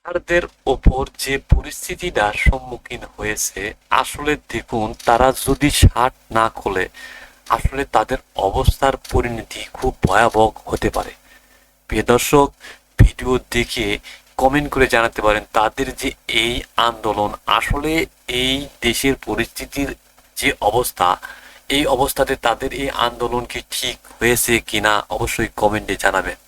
তাদের ওপর যে পরিস্থিতিটার সম্মুখীন হয়েছে, আসলে দেখুন তারা যদি শার্ট না খোলে আসলে তাদের অবস্থার পরিণতি খুব ভয়াবহ হতে পারে। প্রিয় দর্শক, ভিডিও দেখে কমেন্ট করে জানাতে পারেন তাদের যে এই আন্দোলন, আসলে এই দেশের পরিস্থিতির যে অবস্থা, এই অবস্থাতে তাদের এই আন্দোলন কি ঠিক হয়েছে কিনা অবশ্যই কমেন্টে জানাবেন।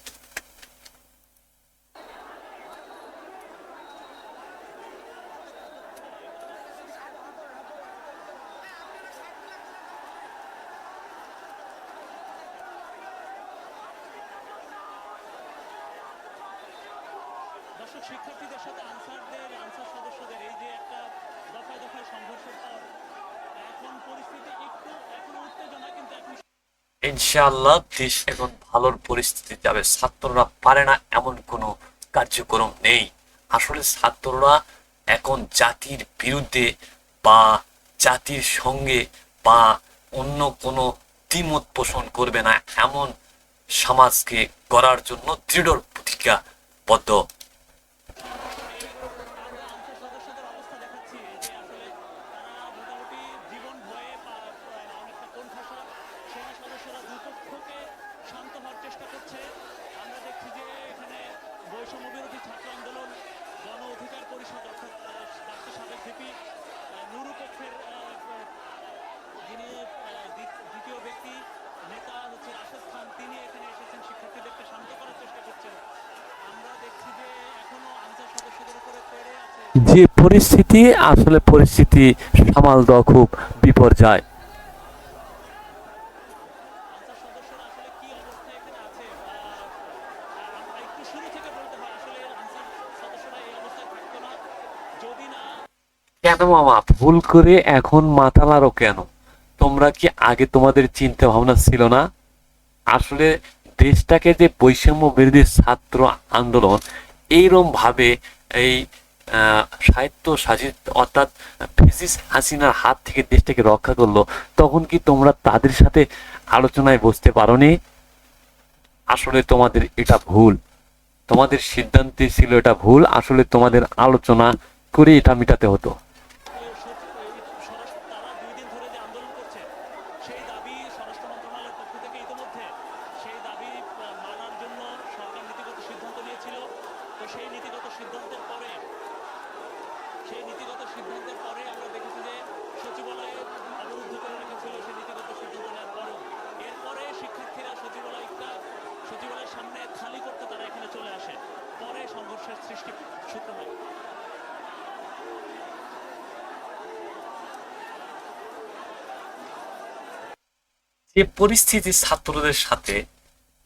দর্শক, শিক্ষার্থীদের সাথে আনসার সদস্যদের এই যে একটা দফায় দফায় সংঘর্ষের পর এখন পরিস্থিতি একটু এখন উত্তেজনা, কিন্তু এখন ইনশাআল্লাহ দেশ এখন ভালোর পরিস্থিতি যাবে। ছাত্ররা পারে না এমন কোনো কার্যক্রম নেই। আসলে ছাত্ররা এখন জাতির বিরুদ্ধে বা জাতির সঙ্গে বা অন্য কোনো দ্বিমত পোষণ করবে না এমন সমাজকে গড়ার জন্য দৃঢ় প্রতিজ্ঞাবদ্ধ। আমরা আনসার সদস্যদের অবস্থা দেখাচ্ছি যে আসলে তারা মোটামুটি জীবন ভয়ে অনেকটা কোণঠাসা। সেনা সদস্যরা দুপক্ষকে শান্ত হওয়ার চেষ্টা করছে। আমরা দেখছি যে এখানে বৈষম্য বিরোধী ছাত্র আন্দোলন, গণ অধিকার পরিষদ অর্থাৎ ডাক্তার সাবেক ভিপি নুরু পক্ষের যিনি দ্বিতীয় ব্যক্তি নেতা হচ্ছে রাশেদ খান, তিনি এখানে এসেছেন শিক্ষার্থীদেরকে শান্ত করার চেষ্টা করছেন। আমরা দেখছি যে এখনো আনসার সদস্যদের উপরে তেড়ে আছে যে পরিস্থিতি, আসলে পরিস্থিতি সামাল দেওয়া খুব বিপর্যয়। আনসার সদস্যরা আসলে কি অবস্থায় এখানে আছে। আমরা একটু শুরু থেকে বলতে হয়, আসলে আনসার সদস্যরা এই অবস্থায় থাকতো না যদি না। কেন মামা ভুল করে এখন মাথা নাড়ো কেন? তোমরা কি আগে তোমাদের চিন্তা ভাবনা ছিল না? আসলে দেশটাকে যে বৈষম্য বিরোধী ছাত্র আন্দোলন এইরকম ভাবে এই সাহিত্য সাজিত অর্থাৎ ফেসিস হাসিনার হাত থেকে দেশটাকে রক্ষা করলো, তখন কি তোমরা তাদের সাথে আলোচনায় বসতে পারোনি? আসলে তোমাদের এটা ভুল, তোমাদের সিদ্ধান্তে ছিল এটা ভুল। আসলে তোমাদের আলোচনা করে এটা মেটাতে হতো। তারা 2 দিন ধরে যে আন্দোলন করছে, সেই দাবি স্বরাষ্ট্র মন্ত্রণালয়ের পক্ষ থেকে ইতিমধ্যে সেই দাবি মানার জন্য সরকার নীতিগত সিদ্ধান্ত নিয়েছিল। তো সেই নীতিগত সিদ্ধান্তের পরে আমরা দেখেছি যে সচিবালয়ে অবরুদ্ধ করে রেখেছিল সেই নীতিগত সিদ্ধান্ত নেওয়ার পরও। এরপরে শিক্ষার্থীরা সচিবালয়ের সামনে খালি করতে তারা এখানে চলে আসে। পরে সংঘর্ষের সৃষ্টি সূত্র হয়। যে পরিস্থিতি ছাত্রদের সাথে,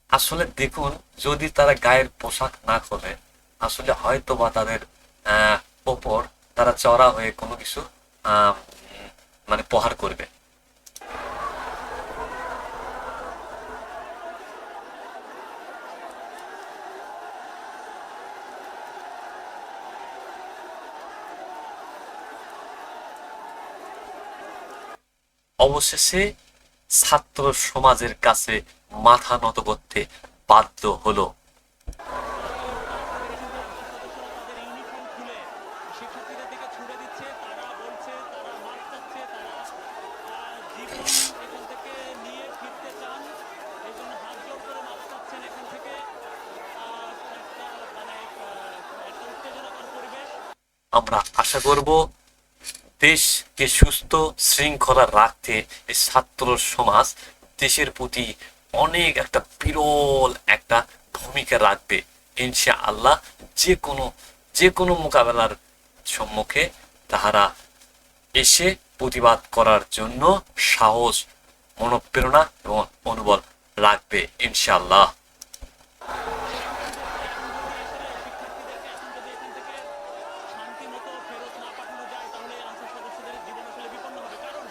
আসলে দেখুন যদি তারা গায়ের পোশাক না খোলে আসলে হয়তো বা তাদের আহ, ওপর তারা চড়া হয়ে কোনো কিছু আহ, মানে প্রহার করবে। অবশেষে ছাত্র সমাজের কাছে মাথা নত করতে বাধ্য হলো। আপনারা দেখেছেন যে আনসার সদস্যরা তাদের ইউনিফর্ম খুলে শিক্ষার্থীদের দিকে ছুড়ে দিচ্ছে। তারা বলছে তারা মার চাচ্ছে, তারা জীবন এখান থেকে নিয়ে ফিরতে চান, এই জন্য হাত জোর করে মাপ চাচ্ছেন এখান থেকে। একটা মানে একটা উত্তেজনাকর পরিবেশ। আমরা আশা করব দেশকে সুস্থ শৃঙ্খলা রাখতে এই ছাত্র সমাজ দেশের প্রতি অনেক একটা বিরল একটা ভূমিকা রাখবে ইনশাআল্লাহ। যে কোনো মোকাবেলার সম্মুখে তাহারা এসে প্রতিবাদ করার জন্য সাহস, মনোপ্রেরণা এবং মনোবল রাখবে ইনশাআল্লাহ। এখন যদি এখান থেকে শান্তি মতো ফেরত না পাঠানো যায়, তাহলে আনসার সদস্যদের জীবন আসলে বিপন্ন হবে। কারণ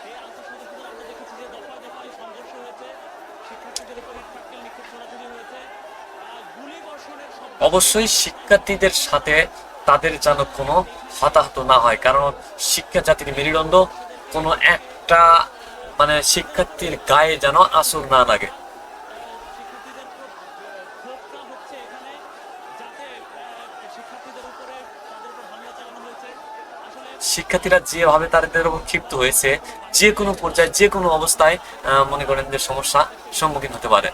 এই আনসার সদস্যদের আমরা দেখেছি যে দফায় দফায় সংঘর্ষ হয়েছে, শিক্ষার্থীদের উপর ইট পাটকেল নিক্ষেপ ছোড়াছুড়ি হয়েছে, গুলি বর্ষণের শব্দ অবশ্যই শিক্ষার্থীদের সাথে তাদের যেন কোনো হতাহত না হয়, কারণ শিক্ষা জাতির মেরুদণ্ড। কোনো একটা মানে শিক্ষার্থীর গায়ে যেন আঁচড় না লাগে। শিক্ষার্থীদের ক্ষোভটা হচ্ছে এখানে, যাতে শিক্ষার্থীদের উপর শিক্ষার্থীরা যেভাবে তাদের উপর ক্ষিপ্ত হয়েছে, যে কোনো পর্যায়ে যে কোনো অবস্থায় মনে করেন যে সমস্যা সম্মুখীন হতে পারে।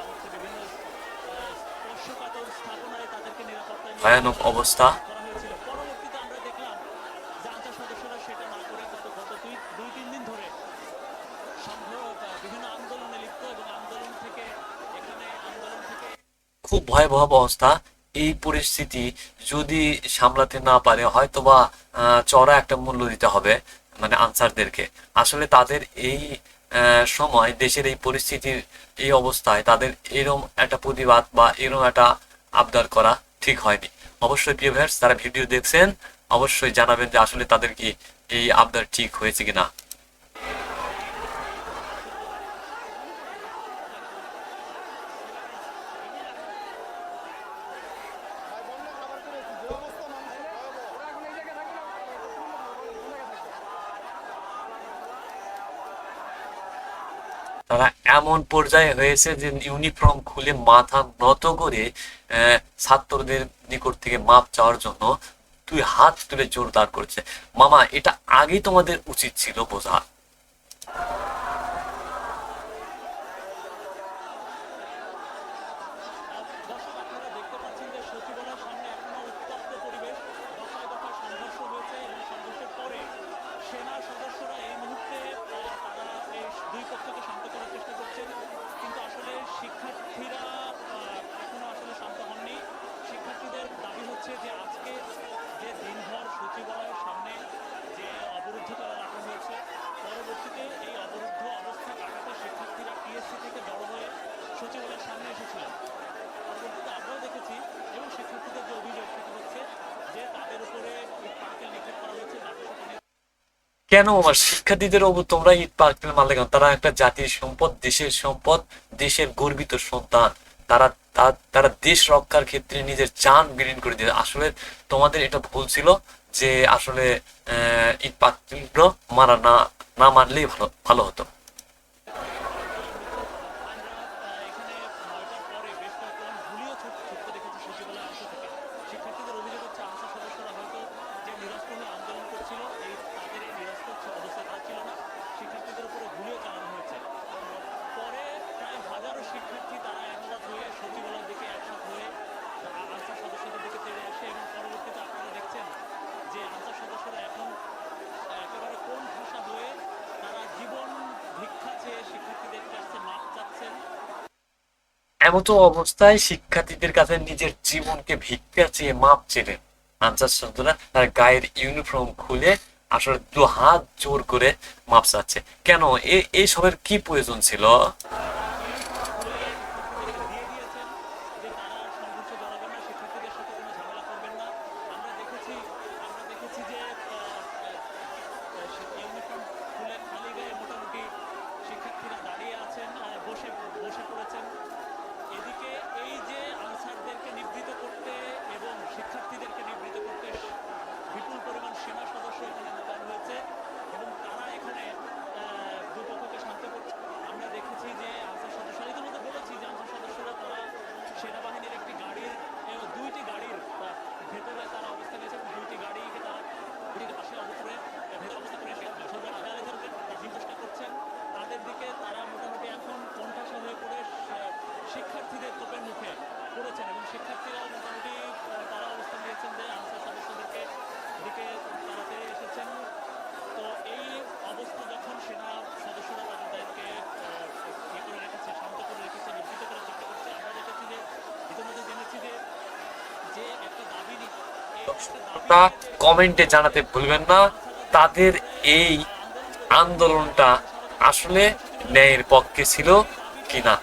স্পর্শকাতর স্থাপনায় তাদেরকে নিরাপত্তায় নিয়ে ভয়ানক অবস্থা। করা হয়েছিল। পরবর্তীতে আমরা দেখলাম যে আনসার সদস্যরা সেটা না করে গত দুই তিন দিন ধরে বিভিন্ন আন্দোলনে লিপ্ত এবং আন্দোলন থেকে খুব ভয়াবহ অবস্থা। এই পরিস্থিতি যদি সামলাতে না পারে হয়তোবা চড়া একটা মূল্য দিতে হবে মানে আনসারদেরকে। আসলে তাদের এই সময় দেশের এই পরিস্থিতির এই অবস্থায় তাদের এরকম একটা প্রতিবাদ বা এরকম একটা আবদার করা ঠিক হয়নি। অবশ্যই প্রিয় ভাইয়ার্স, যারা ভিডিও দেখছেন অবশ্যই জানাবেন যে আসলে তাদের কি এই আবদার ঠিক হয়েছে কিনা। তারা এমন পর্যায়ে হয়েছে যে ইউনিফর্ম খুলে মাথা নত করে ছাত্রদের নিকট থেকে মাপ চাওয়ার জন্য দুই হাত তুলে জোরদার করছে। মামা, এটা আগেই তোমাদের উচিত ছিল বোঝা। দর্শক আপনারা দেখতে পাচ্ছেন যে সচিবালয়ের সামনে এখনো উত্তপ্ত পরিবেশ, দফায় দফায় সংঘর্ষ হয়েছে এবং সংঘর্ষের পরে সেনা সদস্যরা এই মুহূর্তে তারা এই দুই পক্ষকে শান্ত করার চেষ্টা করছেন, কিন্তু আসলে শিক্ষার্থীরা এখনো আসলে শান্ত হননি। শিক্ষার্থীদের দাবি হচ্ছে যে আজকে যে দিনভর সচিবালয়ের সামনে যে অবরুদ্ধ করা রাখা হয়েছে, পরবর্তীতে এই অবরুদ্ধ অবস্থা কাটাতে শিক্ষার্থীরা টিএসসি থেকে জড়ো হয়ে সচিবালয়ের সামনে এসেছিল। পরবর্তীতে আমরাও দেখেছি এবং শিক্ষার্থীদের যে অভিযোগ সেটা হচ্ছে যে তাদের উপরে পার্কেল নিক্ষেপ করা হয়েছে। কেন আমার শিক্ষার্থীদের ওপর তোমরা ইট পাটকেল মারলে কেন? তারা একটা জাতির সম্পদ, দেশের সম্পদ, দেশের গর্বিত সন্তান। তারা তারা দেশ রক্ষার ক্ষেত্রে নিজের জান বিলীন করে দিয়েছে। আসলে তোমাদের এটা ভুল ছিল যে আসলে ইট পাটকেল মারা না মারলেই ভালো ভালো হতো। এখানে ৯টার পরে বেশ কয়েকজন গুলিও ছুটতে দেখেছি সচিবালয়ের অংশ থেকে। শিক্ষার্থীদের অভিযোগ হচ্ছে আনসার সদস্যরা হয়তো যে নিরস্ত্র হয়ে আন্দোলন করছিল তাদের এই নিরস্ত্র অবস্থায় তারা ছিল না, শিক্ষার্থীদের উপরে গুলিও চালানো হয়েছে। পরে প্রায় হাজারো শিক্ষার্থী তারা একসাথ হয়ে সচিবালয়ের দিকে একসাথ হয়ে আনসার সদস্যদের দিকে তেড়ে আসে এবং পরবর্তীতে আপনারা দেখছেন যে আনসার সদস্যরা এখন একেবারে কোন ভাষা হয়ে তারা জীবন ভিক্ষা চেয়ে শিক্ষার্থীদের কাছে মাপ চাচ্ছেন। এমতো অবস্থায় শিক্ষার্থীদের কাছে নিজের জীবনকে ভিক্ষা চেয়ে মাপ চেলেন আনসার সদস্যরা। তার গায়ের ইউনিফর্ম খুলে আসলে দু হাত জোর করে মাপ চাচ্ছে। কেন এই সবের কি প্রয়োজন ছিল? দিয়ে দিয়েছেন যে তারা সংঘর্ষে জড়াবেন না, শিক্ষার্থীদের সাথে কোনো ঝামেলা করবেন না। আমরা দেখেছি যে ইউনিফর্ম খুলে খালি গায়ে মোটামুটি শিক্ষার্থীরা দাঁড়িয়ে আছেন, বসে পড়েছেন। এদিকে এই যে আনসারদেরকে নিবৃত করতে এবং শিক্ষার্থীদেরকে নিবৃত করতে বিপুল পরিমাণ সেনা সদস্য এখানে মোতায়েন হয়েছে এবং তারা এখানে দুপক্ষকে শান্ত করছে। আমরা দেখেছি যে আনসার সদস্যরা, ইতিমধ্যে বলেছি যে আনসার সদস্যরা তারা সেনাবাহিনীর একটি গাড়ির দুইটি গাড়ির ভেতরে তারা অবস্থান নিয়েছে এবং দুইটি গাড়িকে তারা পাশে ভেতরে অবস্থা করে আগালেদের চেষ্টা করছেন। তাদের দিকে তারা মোটামুটি এখন কোণঠাসা হয়ে পড়ে শিক্ষার্থীদের তোপের মুখে পড়েছেন এবং শিক্ষার্থীরাও মোটামুটি তারা অবস্থান নিয়েছেন যে আনসার সদস্যদেরকে দিকে তাড়াতে এসেছেন। তো এই অবস্থা যখন সেনা সদস্যরা তাদেরকে করে রেখেছে, শান্ত করে রেখেছে, নিবৃত করার চেষ্টা করছে, আমরা দেখেছি যে ইতিমধ্যে জেনেছি যে একটা দাবি কমেন্টে জানাতে ভুলবেন না তাদের এই আন্দোলনটা আসলে ন্যায়ের পক্ষে ছিল কিনা।